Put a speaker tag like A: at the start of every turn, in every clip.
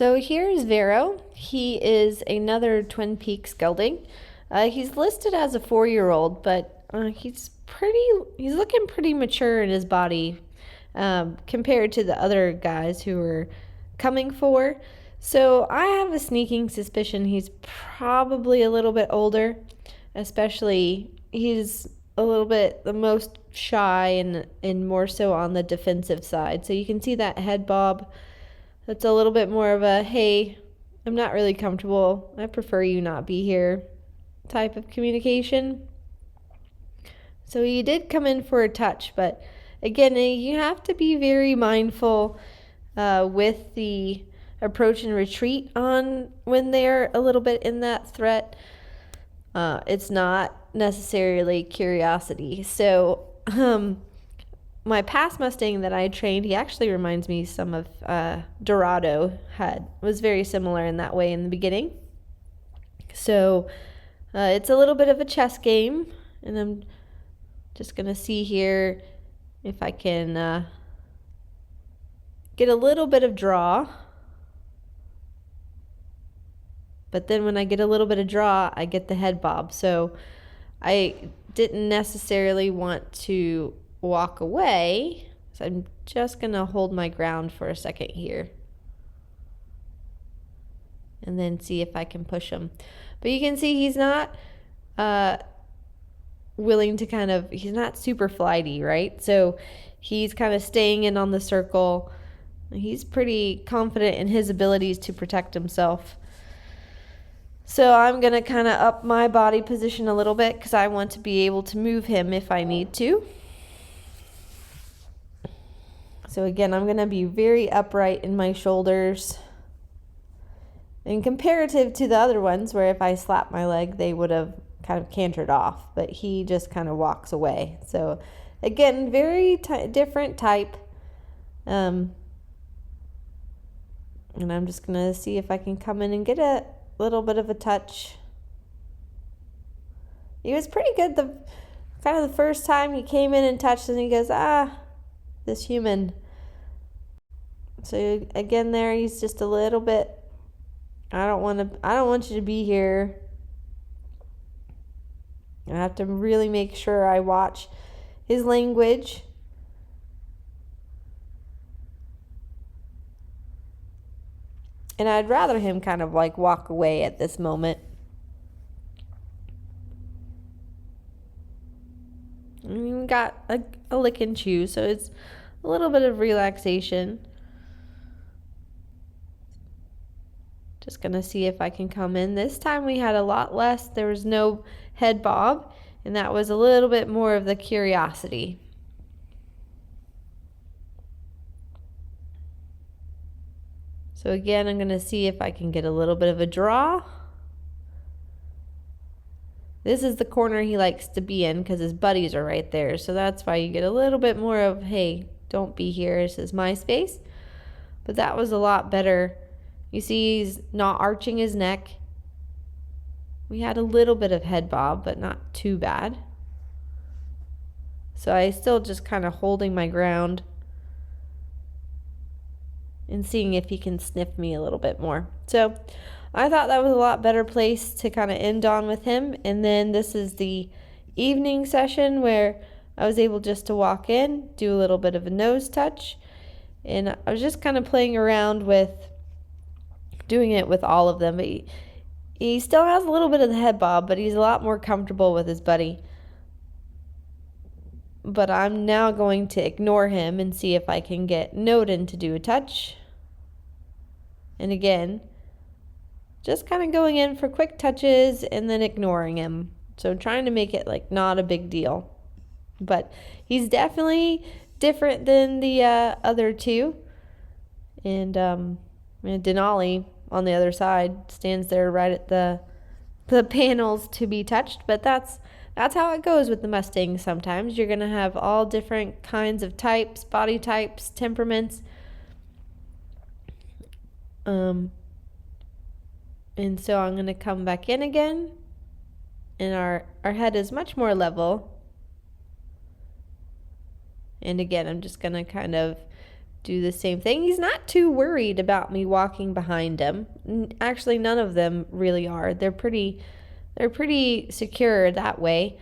A: So here's Vero. He is another Twin Peaks gelding. He's listed as a 4-year-old, but he's looking pretty mature in his body compared to the other guys who are coming for. So I have a sneaking suspicion he's probably a little bit older, especially he's a little bit the most shy and more so on the defensive side. So you can see that head bob. That's a little bit more of a, hey, I'm not really comfortable, I prefer you not be here type of communication. So he did come in for a touch, but again, you have to be very mindful with the approach and retreat on when they're a little bit in that threat. It's not necessarily curiosity. So my past Mustang that I trained, he actually reminds me some of Dorado was very similar in that way in the beginning. So it's a little bit of a chess game, and I'm just going to see here if I can get a little bit of draw. But then when I get a little bit of draw, I get the head bob. So I didn't necessarily want to walk away, so I'm just gonna hold my ground for a second here and then see if I can push him. But you can see he's not willing to he's not super flighty, right? So he's kind of staying in on the circle. He's pretty confident in his abilities to protect himself. So I'm going to kind of up my body position a little bit because I want to be able to move him if I need to. So again, I'm going to be very upright in my shoulders. And comparative to the other ones where if I slapped my leg, they would have kind of cantered off. But he just kind of walks away. So again, very different type. And I'm just going to see if I can come in and get a little bit of a touch. He was pretty good the first time he came in and touched, and he goes, this human. So again there, he's just a little bit, I don't want you to be here. I have to really make sure I watch his language. And I'd rather him kind of like walk away at this moment. And we got a lick and chew, so it's a little bit of relaxation. Just going to see if I can come in. This time we had a lot less. There was no head bob, and that was a little bit more of the curiosity. So again, I'm going to see if I can get a little bit of a draw. This is the corner he likes to be in because his buddies are right there. So that's why you get a little bit more of, hey, don't be here. This is my space. But that was a lot better. You see he's not arching his neck. We had a little bit of head bob, but not too bad. So I still just kind of holding my ground and seeing if he can sniff me a little bit more. So I thought that was a lot better place to kind of end on with him. And then this is the evening session where I was able just to walk in, do a little bit of a nose touch. And I was just kind of playing around with doing it with all of them. But he still has a little bit of the head bob, but he's a lot more comfortable with his buddy. But I'm now going to ignore him and see if I can get Noden to do a touch. And again, just kind of going in for quick touches and then ignoring him. So trying to make it like not a big deal. But he's definitely different than the other two. And Denali on the other side stands there right at the panels to be touched. But that's how it goes with the Mustang sometimes. You're going to have all different kinds of types, body types, temperaments. And so I'm going to come back in again. And our head is much more level. And again, I'm just going to kind of do the same thing. He's not too worried about me walking behind him. Actually, none of them really are. They're pretty secure that way.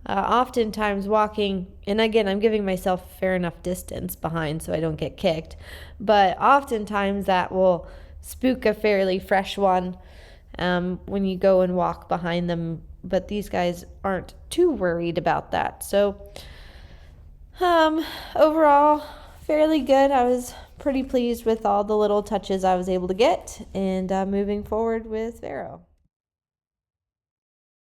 A: Oftentimes walking, and again, I'm giving myself fair enough distance behind so I don't get kicked, but oftentimes that will spook a fairly fresh one when you go and walk behind them, but these guys aren't too worried about that. So overall, fairly good. I was pretty pleased with all the little touches I was able to get, and moving forward with Vero.